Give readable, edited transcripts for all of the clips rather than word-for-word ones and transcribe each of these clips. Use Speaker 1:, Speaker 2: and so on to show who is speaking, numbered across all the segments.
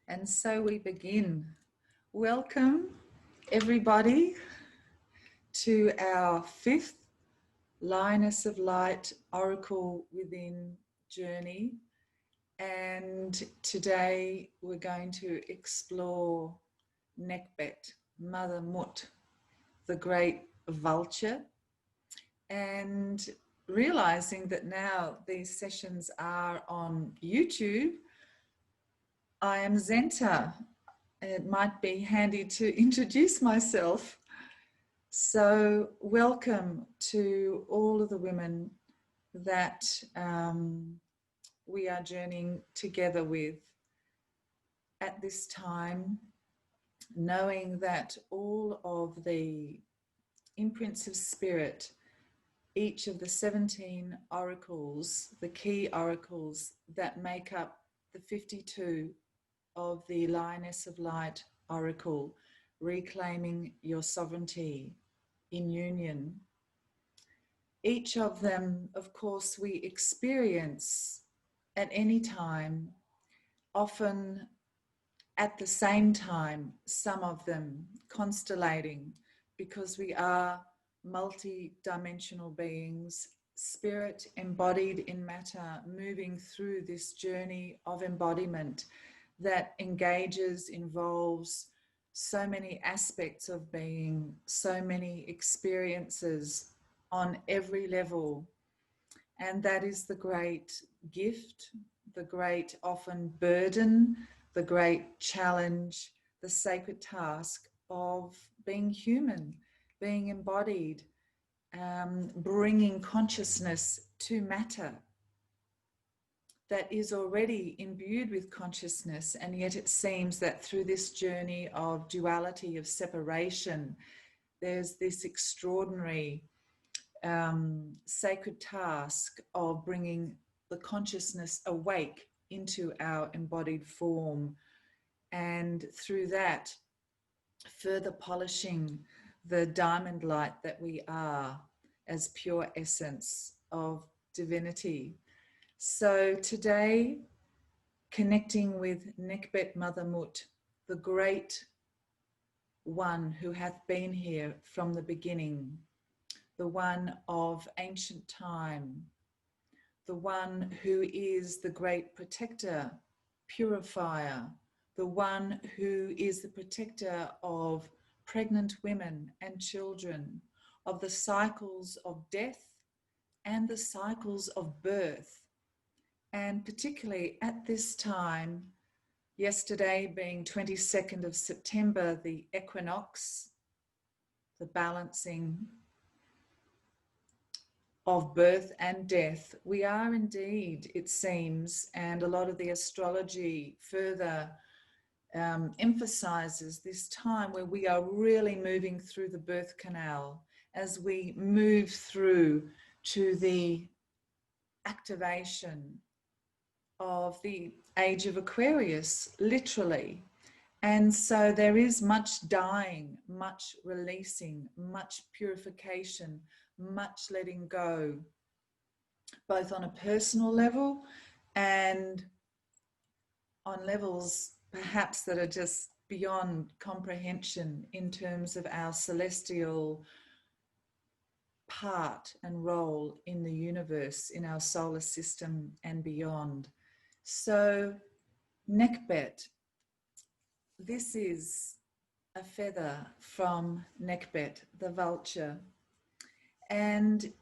Speaker 1: And so we begin. Welcome, everybody, to our fifth Lioness of Light Oracle Within journey. And today we're going to explore Nekhbet, Mother Mut, the great vulture, and realizing that now these sessions are on YouTube. I am Zenta. It might be handy to introduce myself. So welcome to all of the women that we are journeying together with at this time, knowing that all of the imprints of spirit, each of the 17 oracles, the key oracles that make up the 52 of the Lioness of Light Oracle, reclaiming your sovereignty in union. Each of them, of course, we experience at any time, often at the same time, some of them constellating, because we are multi-dimensional beings, spirit embodied in matter, moving through this journey of embodiment that engages, involves so many aspects of being, so many experiences on every level. And that is the great gift, the great often burden, the great challenge, the sacred task of being human, being embodied, bringing consciousness to matter that is already imbued with consciousness, and yet it seems that through this journey of duality, of separation, there's this extraordinary sacred task of bringing the consciousness awake into our embodied form, and through that further polishing the diamond light that we are as pure essence of divinity. So today, connecting with Nekhbet Mother Mut, the great one who hath been here from the beginning, the one of ancient time, the one who is the great protector, purifier, the one who is the protector of pregnant women and children, of the cycles of death and the cycles of birth. And particularly at this time, yesterday being 22nd of September, the equinox, the balancing of birth and death, we are indeed, it seems, and a lot of the astrology further emphasizes this time where we are really moving through the birth canal as we move through to the activation of the age of Aquarius, literally. And so there is much dying, much releasing, much purification, much letting go, both on a personal level and on levels perhaps that are just beyond comprehension in terms of our celestial part and role in the universe, in our solar system and beyond. So Nekhbet, this is a feather from Nekhbet, the vulture. And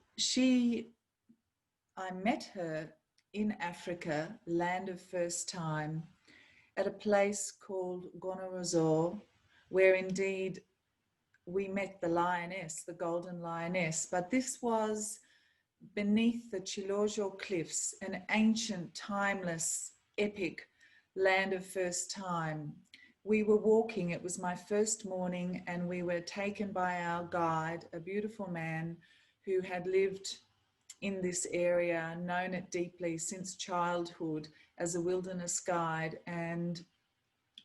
Speaker 1: I met her in Africa, land of first time, at a place called Gonorozor, where indeed we met the lioness, the golden lioness. But this was beneath the Chilojo cliffs, an ancient, timeless, epic land of first time. We were walking, it was my first morning, and we were taken by our guide, a beautiful man who had lived in this area, known it deeply since childhood as a wilderness guide. And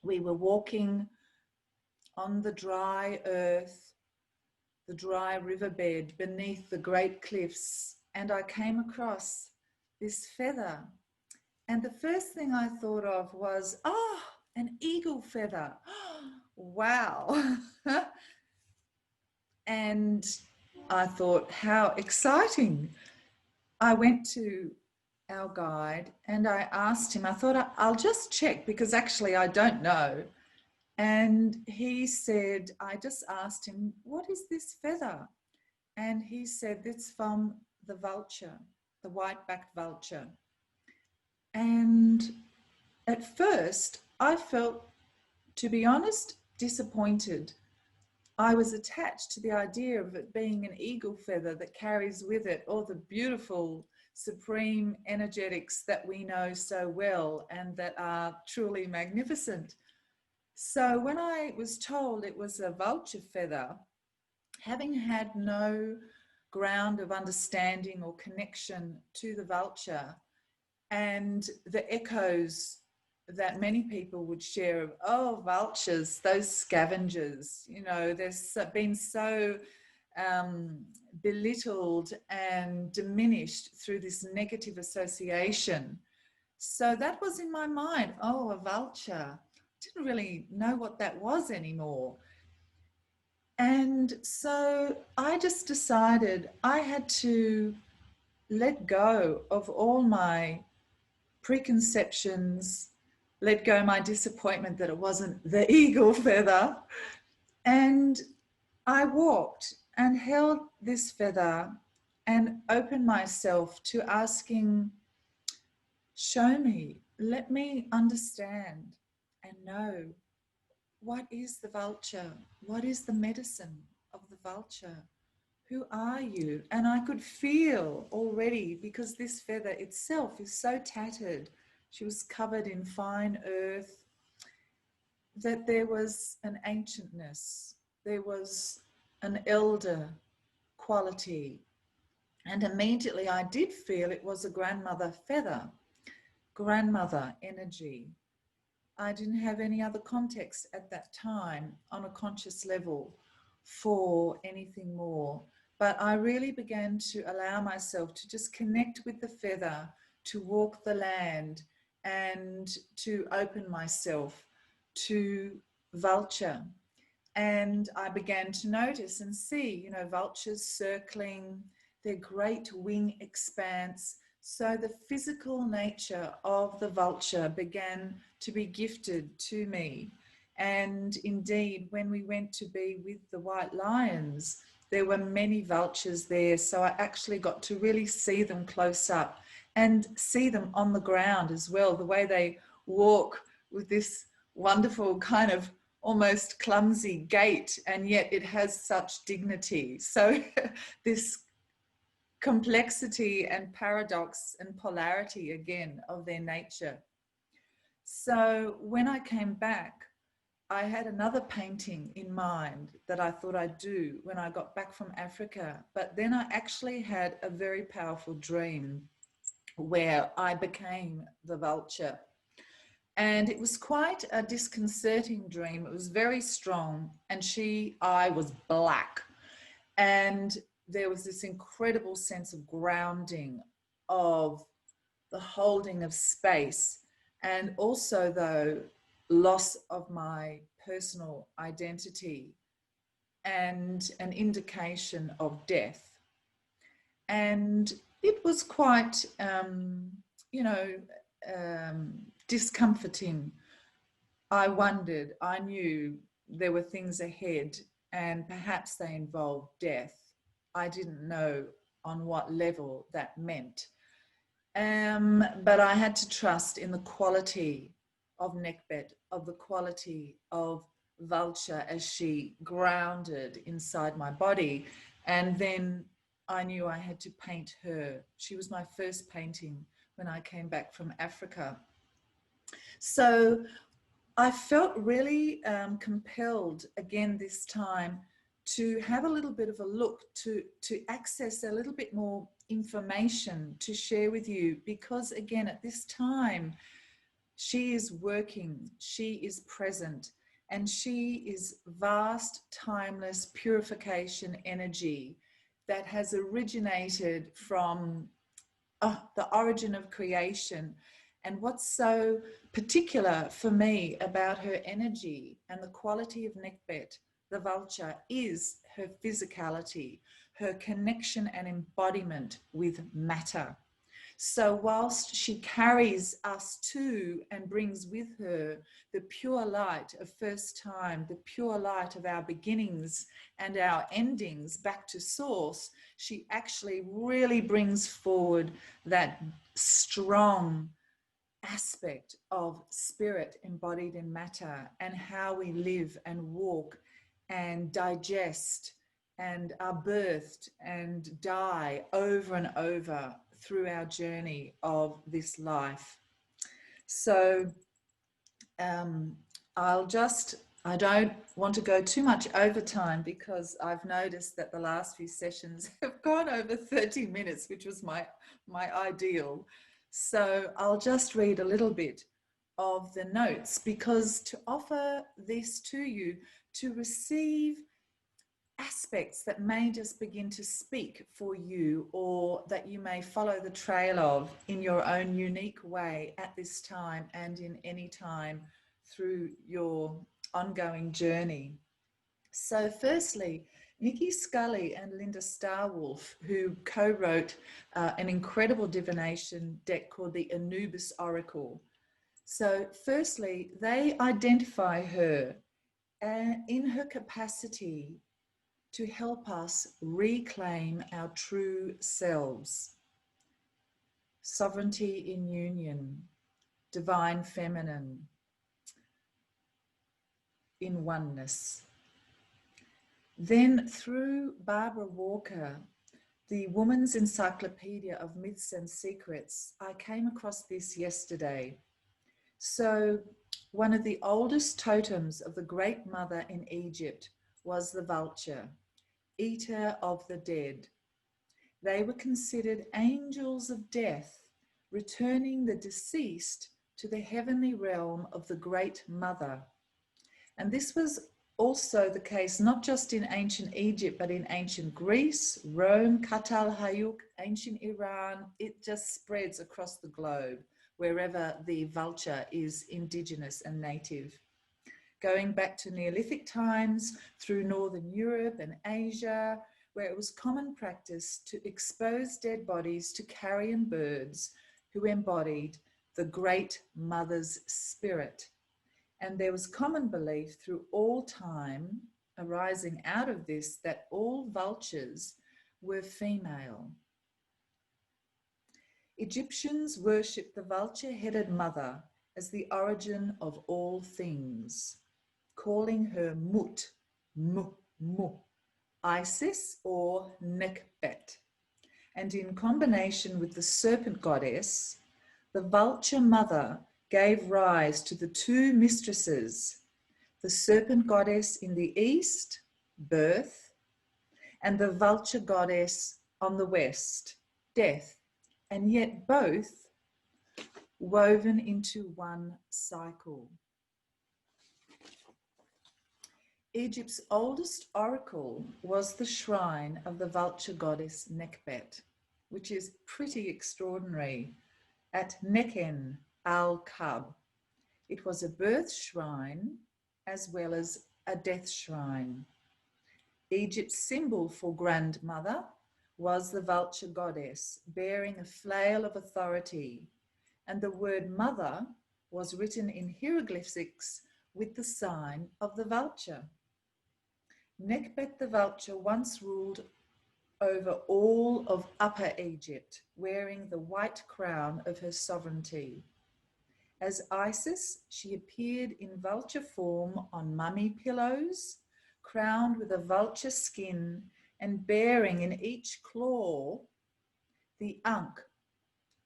Speaker 1: we were walking on the dry earth, the dry riverbed beneath the great cliffs, and I came across this feather. And the first thing I thought of was, oh, an eagle feather. Wow. And I thought, how exciting. I went to our guide and I asked him, I thought I'll just check because actually I don't know. And he said, I just asked him, what is this feather? And he said, it's from the vulture, the white-backed vulture. And at first I felt, to be honest, disappointed. I was attached to the idea of it being an eagle feather that carries with it all the beautiful, supreme energetics that we know so well and that are truly magnificent. So when I was told it was a vulture feather, having had no ground of understanding or connection to the vulture and the echoes that many people would share of, oh, vultures, those scavengers, you know, there's been so belittled and diminished through this negative association. So that was in my mind, oh, a vulture. Didn't really know what that was anymore. And so I just decided I had to let go of all my preconceptions, let go my disappointment that it wasn't the eagle feather. And I walked and held this feather and opened myself to asking, show me, let me understand and know, what is the vulture? What is the medicine of the vulture? Who are you? And I could feel already, because this feather itself is so tattered, she was covered in fine earth, that there was an ancientness, there was an elder quality. And immediately I did feel it was a grandmother feather, grandmother energy. I didn't have any other context at that time on a conscious level for anything more. But I really began to allow myself to just connect with the feather, to walk the land, and to open myself to vulture. And I began to notice and see, you know, vultures circling, their great wing expanse. So the physical nature of the vulture began to be gifted to me. And indeed, when we went to be with the white lions, there were many vultures there. So I actually got to really see them close up and see them on the ground as well, the way they walk with this wonderful kind of almost clumsy gait, and yet it has such dignity. So this complexity and paradox and polarity again of their nature. So when I came back, I had another painting in mind that I thought I'd do when I got back from Africa. But then I actually had a very powerful dream where I became the vulture. And it was quite a disconcerting dream. It was very strong. And I was black. And there was this incredible sense of grounding, of the holding of space, and also, though, loss of my personal identity and an indication of death. And it was quite, discomforting. I wondered, I knew there were things ahead and perhaps they involved death. I didn't know on what level that meant. But I had to trust in the quality of Nekhbet, of the quality of Vulture as she grounded inside my body. And then I knew I had to paint her. She was my first painting when I came back from Africa. So I felt really compelled again this time to have a little bit of a look, to access a little bit more information to share with you, because again, at this time, she is working, she is present, and she is vast, timeless purification energy that has originated from the origin of creation. And what's so particular for me about her energy and the quality of Nekhbet, the vulture, is her physicality, her connection and embodiment with matter. So whilst she carries us to and brings with her the pure light of first time, the pure light of our beginnings and our endings back to source, she actually really brings forward that strong aspect of spirit embodied in matter and how we live and walk and digest and are birthed and die over and over through our journey of this life. So I don't want to go too much over time because I've noticed that the last few sessions have gone over 30 minutes, which was my ideal. So I'll just read a little bit of the notes, because to offer this to you, to receive aspects that may just begin to speak for you, or that you may follow the trail of in your own unique way at this time and in any time through your ongoing journey. So firstly, Nikki Scully and Linda Starwolf, who co-wrote an incredible divination deck called the Anubis Oracle. So firstly, they identify her in her capacity to help us reclaim our true selves, sovereignty in union, divine feminine, in oneness. Then through Barbara Walker, the Woman's Encyclopedia of Myths and Secrets, I came across this yesterday. So one of the oldest totems of the Great Mother in Egypt was the vulture, eater of the dead. They were considered angels of death, returning the deceased to the heavenly realm of the Great Mother. And this was also the case not just in ancient Egypt, but in ancient Greece, Rome, Qatal Hayuk, ancient Iran. It just spreads across the globe wherever the vulture is indigenous and native. Going back to Neolithic times, through Northern Europe and Asia, where it was common practice to expose dead bodies to carrion birds who embodied the Great Mother's spirit. And there was common belief through all time, arising out of this, that all vultures were female. Egyptians worshipped the vulture-headed mother as the origin of all things, calling her Mut, Mu, Isis or Nekhbet. And in combination with the serpent goddess, the vulture mother gave rise to the two mistresses, the serpent goddess in the east, birth, and the vulture goddess on the west, death, and yet both woven into one cycle. Egypt's oldest oracle was the shrine of the vulture goddess Nekhbet, which is pretty extraordinary, at Nekhen al-Kab. It was a birth shrine as well as a death shrine. Egypt's symbol for grandmother was the vulture goddess, bearing a flail of authority, and the word mother was written in hieroglyphics with the sign of the vulture. Nekhbet the vulture once ruled over all of Upper Egypt, wearing the white crown of her sovereignty. As Isis, she appeared in vulture form on mummy pillows, crowned with a vulture skin and bearing in each claw the Ankh,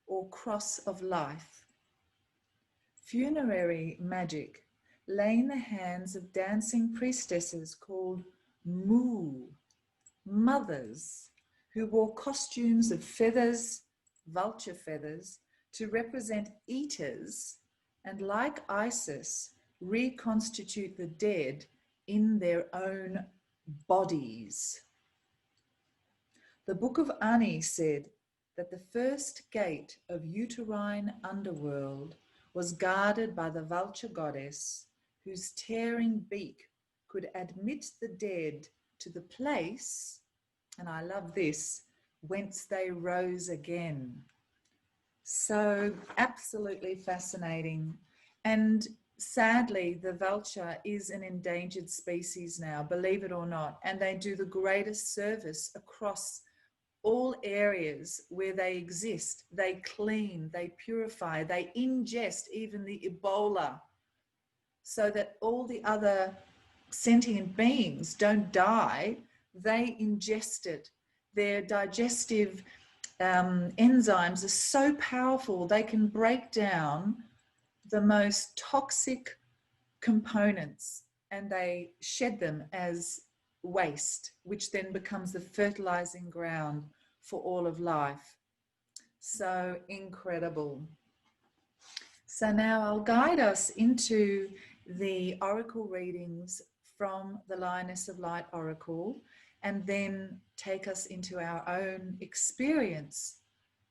Speaker 1: or cross of life. Funerary magic lay in the hands of dancing priestesses called Mu, mothers, who wore costumes of feathers, vulture feathers, to represent eaters, and like Isis, reconstitute the dead in their own bodies. The Book of Ani said, that the first gate of uterine underworld was guarded by the Vulture goddess, whose tearing beak could admit the dead to the place, and I love this, whence they rose again. So absolutely fascinating. And sadly, the vulture is an endangered species now, believe it or not, and they do the greatest service across all areas where they exist. They clean, they purify, they ingest even the Ebola so that all the other sentient beings don't die. They ingest it. Their digestive enzymes are so powerful, they can break down the most toxic components and they shed them as waste, which then becomes the fertilizing ground for all of life. So incredible. So now I'll guide us into the oracle readings from the Lioness of Light Oracle, and then take us into our own experience,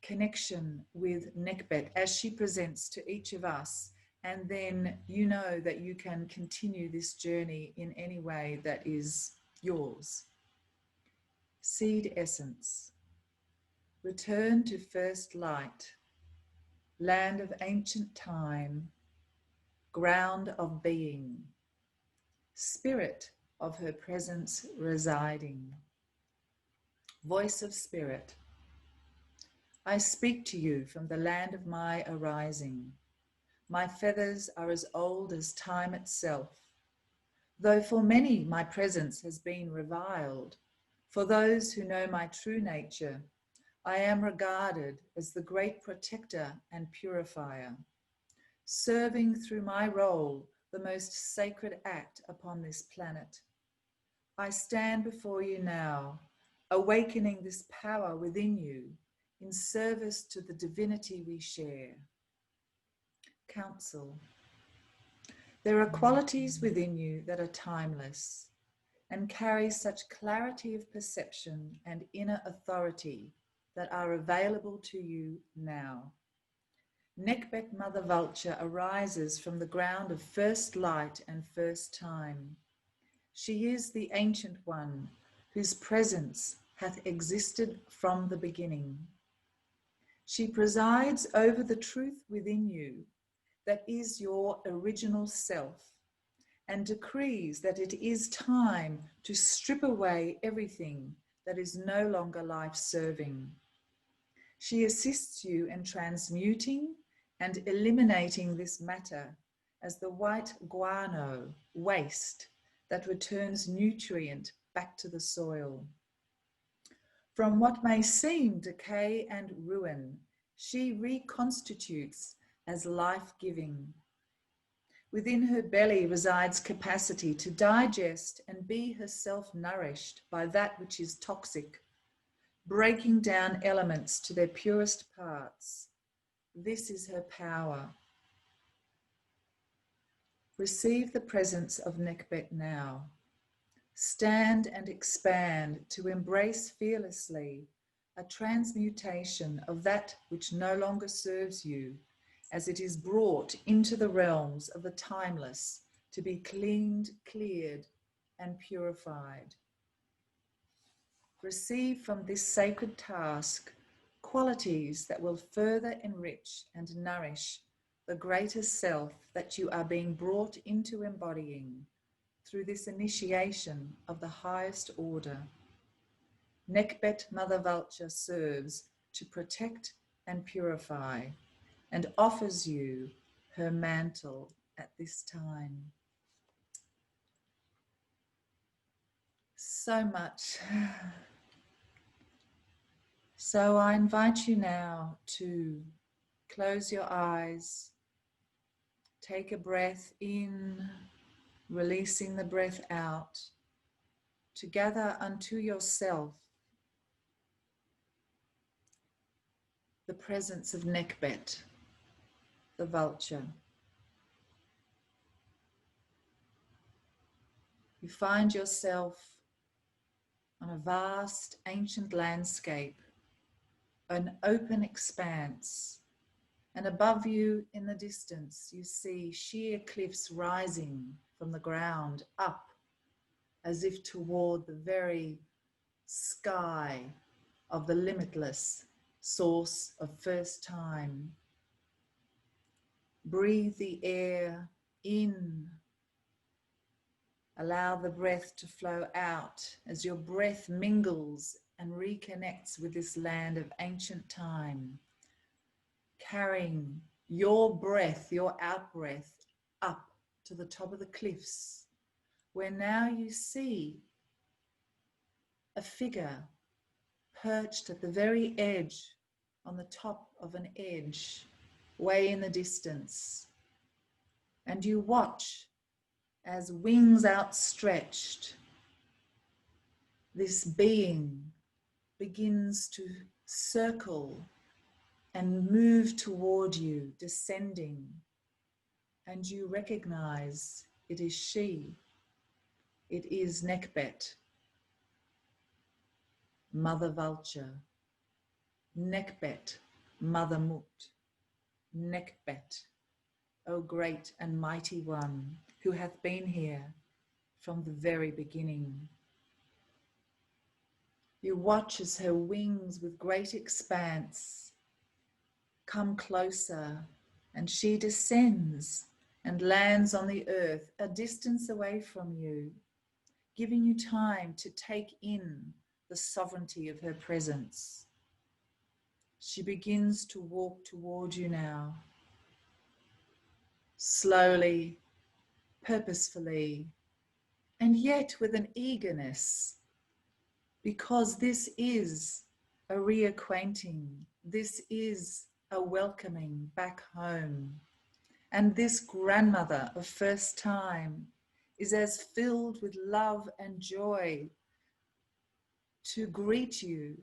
Speaker 1: connection with Nekhbet as she presents to each of us. And then you know that you can continue this journey in any way that is yours. Seed essence. Return to first light, land of ancient time, ground of being, spirit of her presence residing. Voice of spirit. I speak to you from the land of my arising. My feathers are as old as time itself. Though for many my presence has been reviled, for those who know my true nature, I am regarded as the great protector and purifier, serving through my role the most sacred act upon this planet. I stand before you now, awakening this power within you in service to the divinity we share. Counsel. There are qualities within you that are timeless and carry such clarity of perception and inner authority that are available to you now. Nekhbet Mother Vulture arises from the ground of first light and first time. She is the Ancient One, whose presence hath existed from the beginning. She presides over the truth within you that is your original self, and decrees that it is time to strip away everything that is no longer life-serving. She assists you in transmuting and eliminating this matter as the white guano, waste, that returns nutrient back to the soil. From what may seem decay and ruin, she reconstitutes as life-giving. Within her belly resides capacity to digest and be herself nourished by that which is toxic, breaking down elements to their purest parts. This is her power. Receive the presence of Nekhbet now. Stand and expand to embrace fearlessly a transmutation of that which no longer serves you, as it is brought into the realms of the timeless to be cleaned, cleared, and purified. Receive from this sacred task qualities that will further enrich and nourish the greater self that you are being brought into embodying through this initiation of the highest order. Nekhbet Mother Vulture serves to protect and purify, and offers you her mantle at this time. So much. So I invite you now to close your eyes, take a breath in, releasing the breath out, to gather unto yourself the presence of Nekhbet, the vulture. You find yourself on a vast ancient landscape an open expanse. And above you in the distance, you see sheer cliffs rising from the ground up as if toward the very sky of the limitless source of first time. Breathe the air in. Allow the breath to flow out as your breath mingles and reconnects with this land of ancient time, carrying your breath, your out-breath, up to the top of the cliffs, where now you see a figure perched at the very edge, on the top of an edge, way in the distance. And you watch as wings outstretched, this being begins to circle and move toward you, descending. And you recognize it is she. It is Nekhbet, Mother Vulture. Nekhbet, Mother Mut. Nekhbet, O great and mighty one, who hath been here from the very beginning. You watch as her wings with great expanse come closer, and she descends and lands on the earth a distance away from you, giving you time to take in the sovereignty of her presence. She begins to walk toward you now, slowly, purposefully, and yet with an eagerness, because this is a reacquainting, this is a welcoming back home. And this grandmother of first time is as filled with love and joy to greet you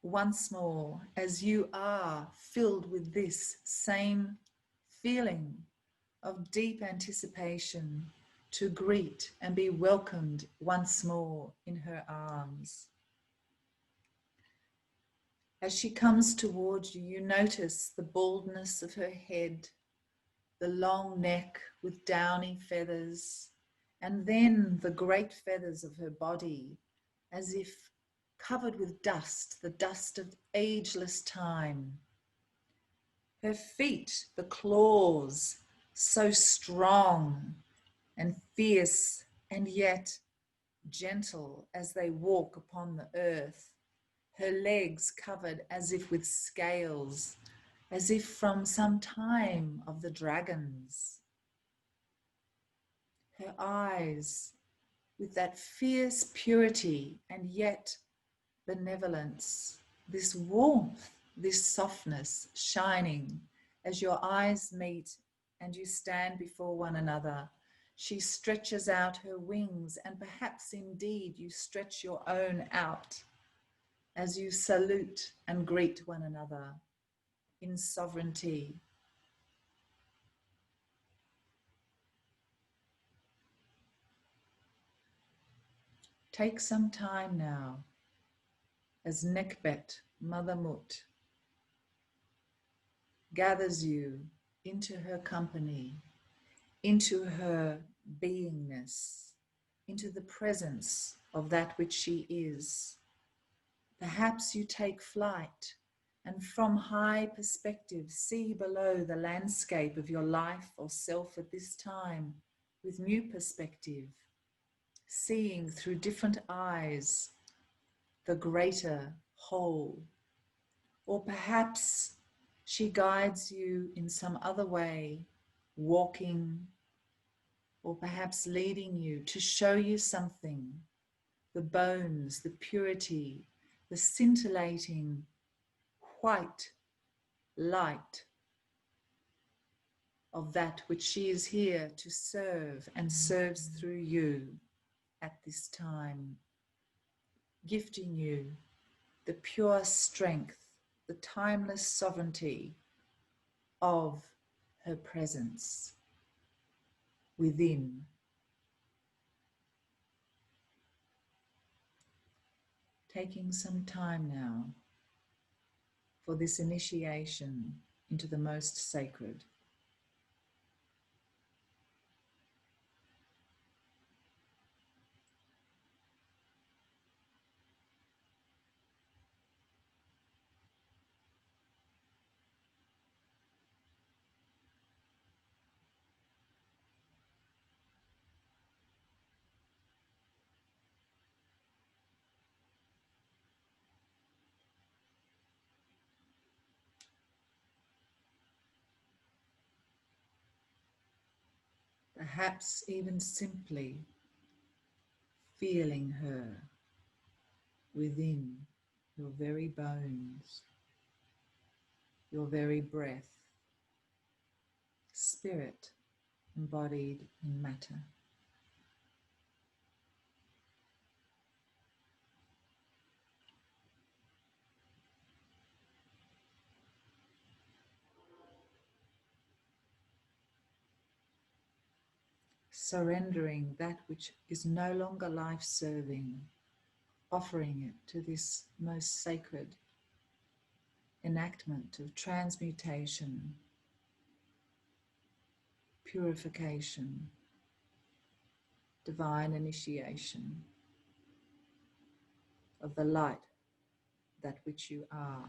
Speaker 1: once more as you are filled with this same feeling of deep anticipation to greet and be welcomed once more in her arms. As she comes towards you, you notice the baldness of her head, the long neck with downy feathers, and then the great feathers of her body, as if covered with dust, the dust of ageless time. Her feet, the claws, so strong and fierce, and yet gentle as they walk upon the earth. Her legs covered as if with scales, as if from some time of the dragons. Her eyes with that fierce purity and yet benevolence, this warmth, this softness shining as your eyes meet and you stand before one another. She stretches out her wings, and perhaps indeed you stretch your own out as you salute and greet one another in sovereignty. Take some time now as Nekhbet, Mother Mut, gathers you into her company, into her beingness, into the presence of that which she is. Perhaps you take flight and from high perspective see below the landscape of your life or self at this time with new perspective, seeing through different eyes the greater whole. Or perhaps she guides you in some other way, walking, or perhaps leading you to show you something, the bones, the purity, the scintillating white light of that which she is here to serve and serves through you at this time, gifting you the pure strength, the timeless sovereignty of her presence within. Taking some time now for this initiation into the most sacred. Perhaps even simply feeling her within your very bones, your very breath, spirit embodied in matter. Surrendering that which is no longer life-serving, offering it to this most sacred enactment of transmutation, purification, divine initiation of the light, that which you are.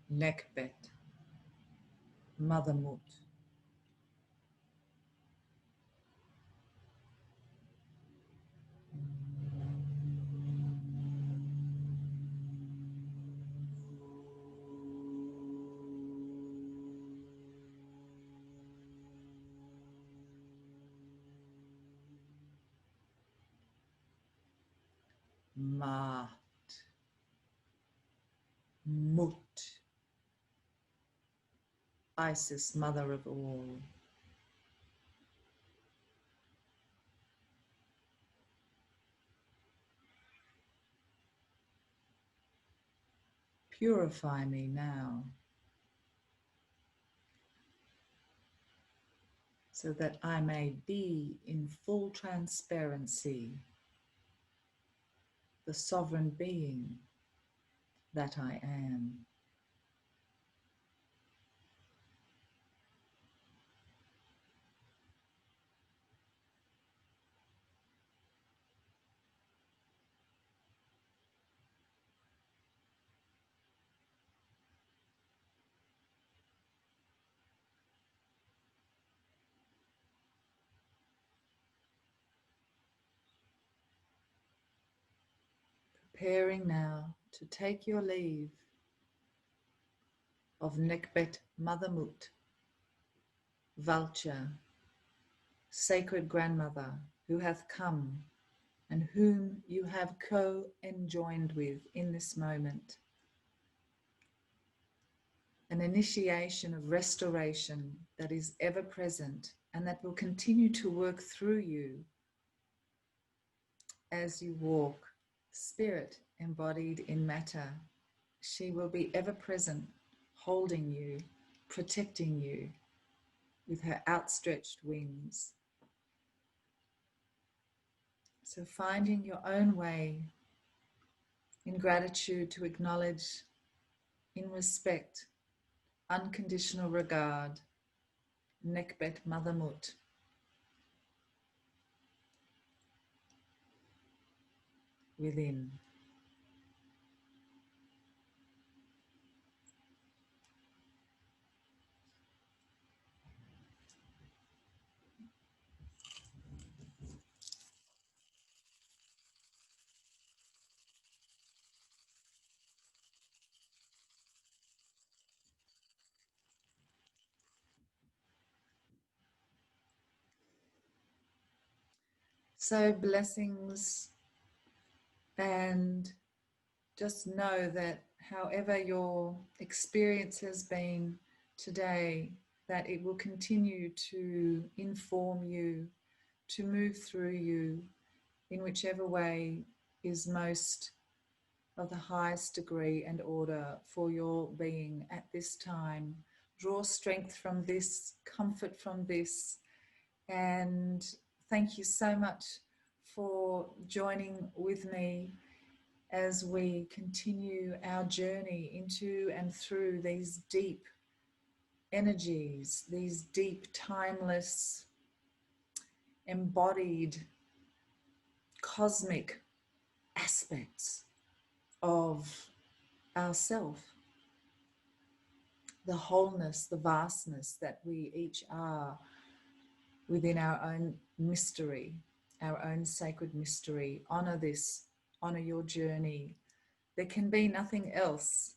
Speaker 1: Nekhbet, Mother Mut. Maat, Mut, Isis, mother of all. Purify me now, so that I may be in full transparency the sovereign being that I am. Preparing now to take your leave of Nekhbet Mother Mut, Vulture, sacred grandmother, who hath come and whom you have co-enjoined with in this moment. An initiation of restoration that is ever present and that will continue to work through you as you walk, spirit embodied in matter. She will be ever present, holding you, protecting you with her outstretched wings. So finding your own way in gratitude to acknowledge, in respect, unconditional regard, Nekhbet Mother Mut, within. So blessings, and just know that however your experience has been today, that it will continue to inform you, to move through you in whichever way is most of the highest degree and order for your being at this time, Draw strength from this, comfort from this. And thank you so much for joining with me as we continue our journey into and through these deep energies, these deep, timeless, embodied, cosmic aspects of ourself, the wholeness, the vastness that we each are within our own mystery, our own sacred mystery. Honor this, honor your journey. There can be nothing else.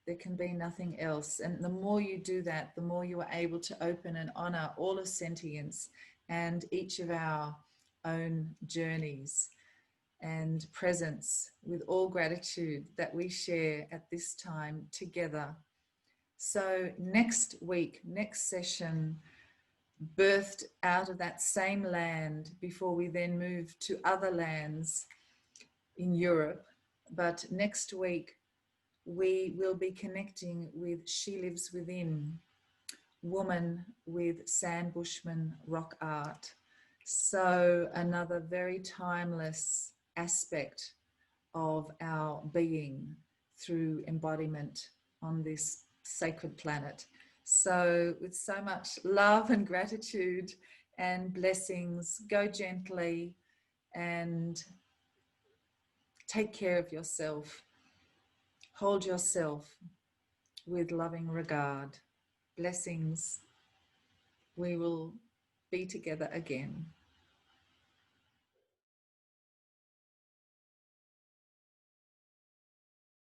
Speaker 1: There can be nothing else. And the more you do that, the more you are able to open and honor all of sentience and each of our own journeys and presence, with all gratitude that we share at this time together. So next week, next session, birthed out of that same land before we then move to other lands in Europe. But next week, we will be connecting with She Lives Within, woman with Sand Bushman rock art. So another very timeless aspect of our being through embodiment on this sacred planet. So with so much love and gratitude and blessings, go gently and take care of yourself. Hold yourself with loving regard. Blessings. We will be together again.